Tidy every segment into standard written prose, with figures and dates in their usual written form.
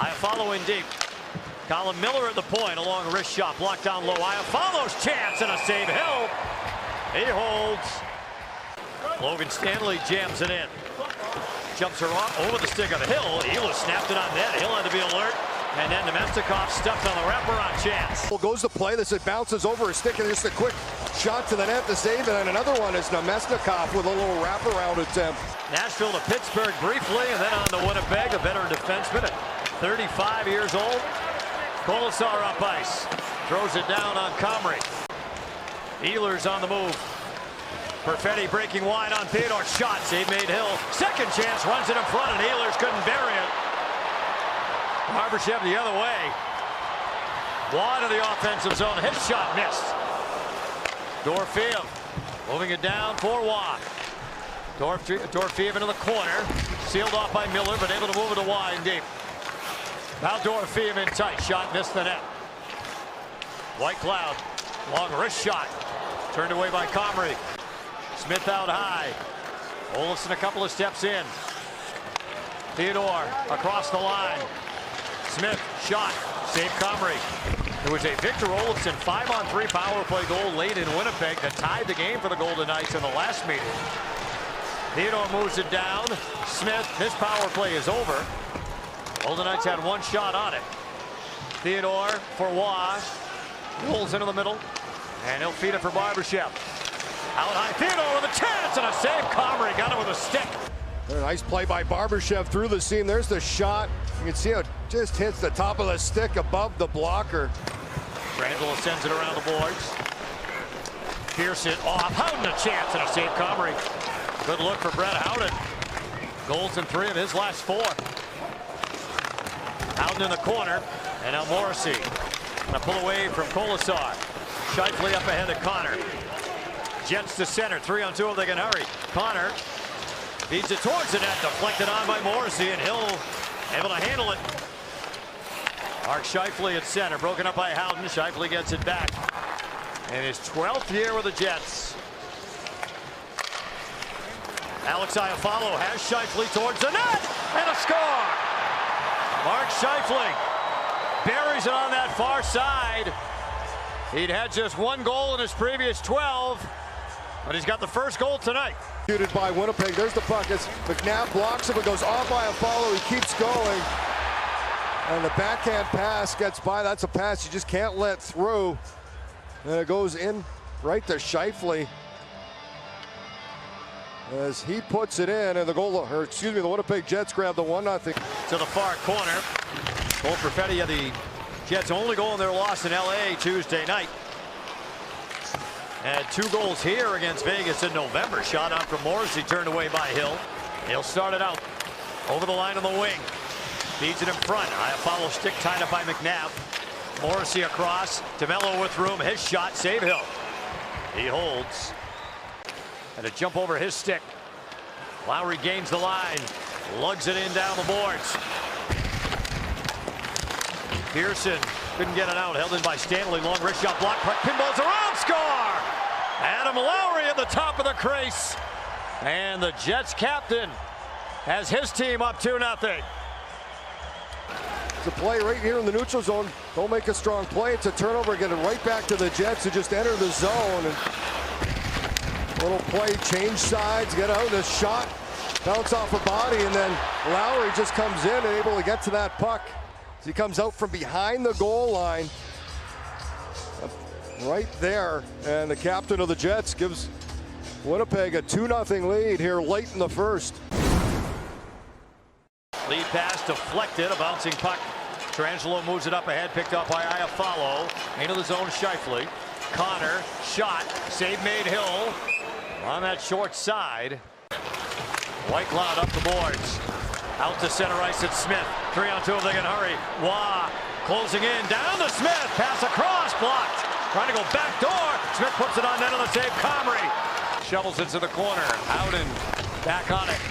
Iafallo in deep. Colin Miller at the point, a long wrist shot, blocked down low. Iafallo's chance and a save. Hill, he holds. Logan Stanley jams it in. Jumps her off over the stick of Hill. Ehlers snapped it on net. Hill had to be alert. And then Nemestikov stuffed on the wraparound chance. Goes the play. This it bounces over his stick and just a quick shot to the net to save it. And another one is Nemestikov with a little wraparound attempt. Nashville to Pittsburgh briefly, and then on to Winnipeg, a veteran defenseman at 35 years old. Kolasar up ice. Throws it down on Comrie. Ehlers on the move. Perfetti breaking wide on Theodore. Shot. Save made Hill. Second chance. Runs it in front, and Ehlers couldn't bury it. Barbashev the other way. Wide of the offensive zone. His shot missed. Dorofeev moving it down for Waugh. Dorofeev into the corner. Sealed off by Miller, but able to move it to wide and deep. Now Dorofeev in tight. Shot missed the net. White Cloud. Long wrist shot. Turned away by Comrie. Smith out high. Olofsson a couple of steps in. Theodore across the line. Smith shot. Save Comrie. It was a Victor Olofsson 5-on-3 power play goal late in Winnipeg that tied the game for the Golden Knights in the last meeting. Theodore moves it down. Smith, this power play is over. Golden Knights had one shot on it. Theodore for Waugh. Rolls into the middle. And he'll feed it for Barbashev. Out high, Theodore with a chance and a save. Comrie got it with a stick. A nice play by Barbashev through the seam. There's the shot. You can see how it just hits the top of the stick above the blocker. Randall sends it around the boards. Pearson off. Howden a chance and a save. Comrie. Good look for Brett Howden. Goals in 3 of his last 4. Howden in the corner. And now Morrissey. Gonna pull away from Kolasar. Scheifele up ahead of Connor. Jets to center. 3-on-2 if they can hurry. Connor feeds it towards the net. Deflected on by Morrissey, and Hill able to handle it. Mark Scheifele at center. Broken up by Howden. Scheifele gets it back. In his 12th year with the Jets. Alex Iafallo has Scheifele towards the net. And a score! Mark Scheifele buries it on that far side. He'd had just 1 goal in his previous 12, but he's got the first goal tonight. Shooted by Winnipeg. There's the puck. As McNabb blocks him. It goes off by Iafallo. He keeps going. And the backhand pass gets by. That's a pass you just can't let through. And it goes in right to Scheifele as he puts it in, and the the Winnipeg Jets grab the 1-0. To the far corner. Cole Perfetti had the Jets' only goal in their loss in LA Tuesday night. Had 2 goals here against Vegas in November. Shot out from Morrissey, turned away by Hill. He'll start it out over the line on the wing. Feeds it in front. Iafallo stick tied up by McNabb. Morrissey across. DeMello with room. His shot. Save Hill. He holds. And a jump over his stick. Lowry gains the line. Lugs it in down the boards. Pearson couldn't get it out. Held in by Stanley. Long wrist shot block. Pinballs around. Score! Adam Lowry at the top of the crease. And the Jets captain has his team up 2-0. It's a play right here in the neutral zone. Don't make a strong play. It's a turnover. Get it right back to the Jets to just enter the zone. And little play, change sides, get out. This shot, bounce off a body, and then Lowry just comes in and able to get to that puck. As he comes out from behind the goal line. Right there. And the captain of the Jets gives Winnipeg a 2-0 lead here late in the first. Lead pass deflected, a bouncing puck. Tarangelo moves it up ahead, picked up by Iafallo. Into the zone, Scheifele. Connor, shot, save made Hill. On that short side. White Cloud up the boards. Out to center ice, it's Smith. 3-on-2 if they can hurry. Waugh closing in, down to Smith. Pass across, blocked. Trying to go back door. Smith puts it on net on the save. Comrie shovels it to the corner. Howden back on it.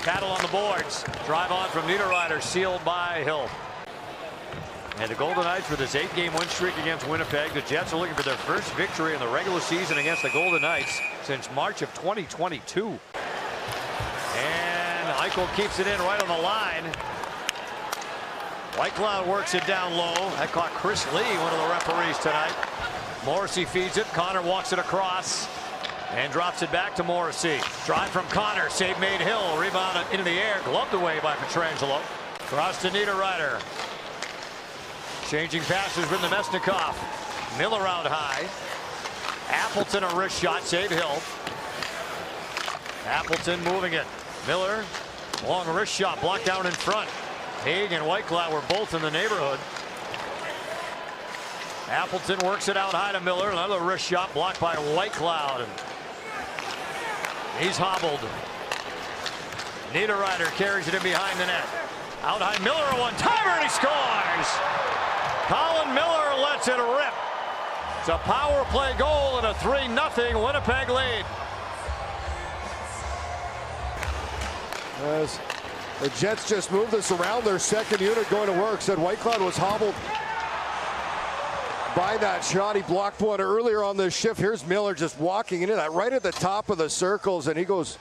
Cattle on the boards. Drive on from Niederreiter, sealed by Hill. And the Golden Knights with this 8-game win streak against Winnipeg. The Jets are looking for their first victory in the regular season against the Golden Knights since March of 2022. And Eichel keeps it in right on the line. Whitecloud works it down low. That caught Chris Lee, one of the referees tonight. Morrissey feeds it. Connor walks it across and drops it back to Morrissey. Drive from Connor. Save made. Hill. Rebound into the air. Gloved away by Pietrangelo. Cross to Niederreiter. Changing passes with Nemesnikov. Miller out high. Appleton a wrist shot. Save Hill. Appleton moving it. Miller. Long wrist shot. Blocked down in front. Haig and Whitecloud were both in the neighborhood. Appleton works it out high to Miller. Another wrist shot blocked by Whitecloud. He's hobbled. Niederreiter carries it in behind the net. Out high, Miller a one-timer, and he scores! Colin Miller lets it rip. It's a power play goal and a 3-0 Winnipeg lead. As the Jets just moved this around, their second unit going to work. Said Whitecloud was hobbled by that shot. He blocked one earlier on this shift. Here's Miller just walking into that right at the top of the circles, and he goes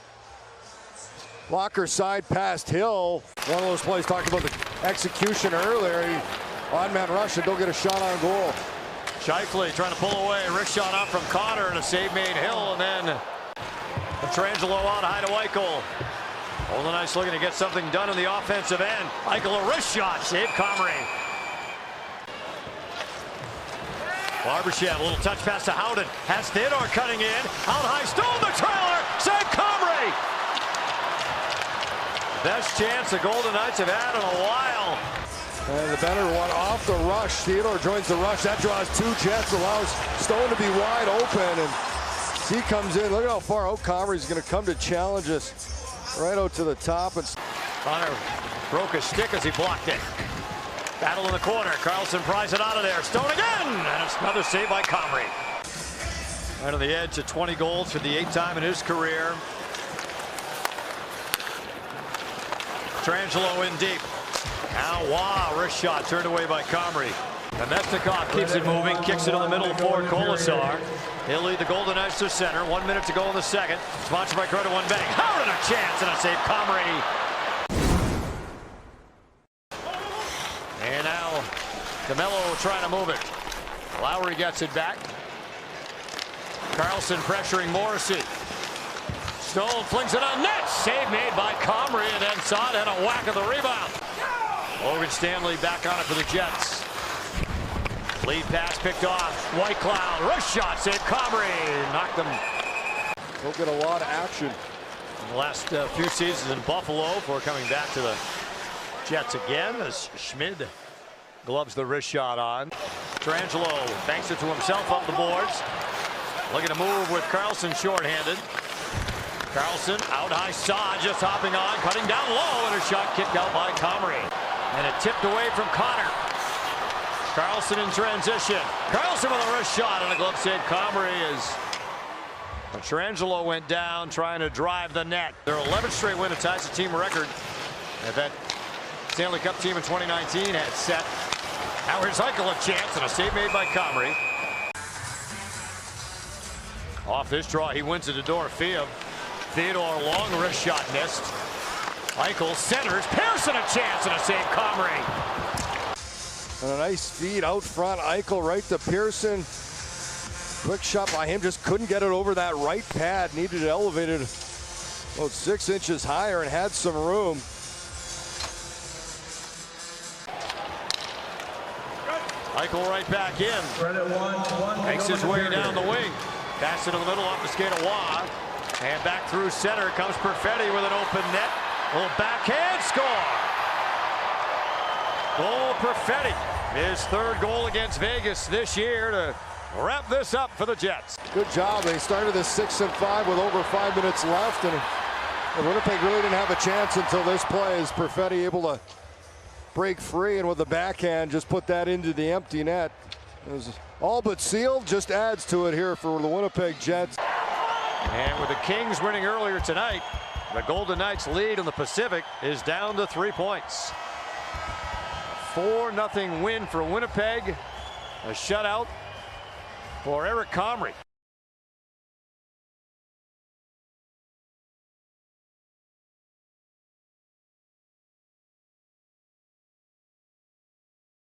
blocker side past Hill. One of those plays talked about the execution earlier. Odd man rush and don't get a shot on goal. Scheifele trying to pull away. Wrist shot off from Connor and a save made Hill, and then Pietrangelo out high to Eichel. Golden Knights looking to get something done in the offensive end. Eichel a wrist shot. Save Comrie. Barbashev, a little touch pass to Howden. Has Theodore cutting in. Out high, stole the trailer. Save Comrie. Best chance the Golden Knights have had in a while. And the better one off the rush. Theodore joins the rush. That draws two Jets, allows Stone to be wide open. And he comes in. Look at how far out Comrie's going to come to challenge us. Right out to the top. And Connor broke his stick as he blocked it. Battle in the corner. Carlson pries it out of there. Stone again! And it's another save by Comrie. Right on the edge to 20 goals for the 8th time in his career. Pietrangelo in deep. Now Waugh, wrist shot turned away by Comrie. Nemesnikov keeps it moving, kicks it in the middle for Kolasar. He'll lead the Golden Knights to center. 1 minute to go in the second. Sponsored by Crowder, one bang. Howard a chance and a save, Comrie. And now DeMello trying to move it. Lowry gets it back. Carlson pressuring Morrissey. Stone flings it on net. Save made by Comrie, and then Saad had a whack of the rebound. Logan Stanley back on it for the Jets. Lead pass picked off. Whitecloud, wrist shot, save Comrie. Knocked them. He'll get a lot of action. In the last few seasons in Buffalo before coming back to the Jets again as Schmid gloves the wrist shot on. Pietrangelo banks it to himself up the boards. Looking to move with Carlson shorthanded. Carlson out high, Saad just hopping on, cutting down low, and a shot kicked out by Comrie. And it tipped away from Connor. Carlson in transition. Carlson with a wrist shot and a glove save. Comrie as Pietrangelo went down trying to drive the net. Their 11th straight win, it ties the team record that Stanley Cup team in 2019 had set. Now here's Eichel a chance and a save made by Comrie. Off this draw, he wins it to Dorofeev. Theodore long wrist shot missed. Eichel centers. Pearson a chance and a save, Comrie. And a nice feed out front. Eichel right to Pearson. Quick shot by him. Just couldn't get it over that right pad. Needed it elevated about 6 inches higher and had some room. Eichel right back in. Makes his way down the wing. Pass it in the middle off the skate of Waugh. And back through center comes Perfetti with an open net. A little backhand score. Goal Perfetti. His 3rd goal against Vegas this year to wrap this up for the Jets. Good job. They started this 6-5 with over 5 minutes left. And Winnipeg really didn't have a chance until this play. Is Perfetti able to break free and with the backhand just put that into the empty net. It was all but sealed. Just adds to it here for the Winnipeg Jets. And with the Kings winning earlier tonight, the Golden Knights lead in the Pacific is down to 3 points. 4-0 win for Winnipeg. A shutout for Eric Comrie.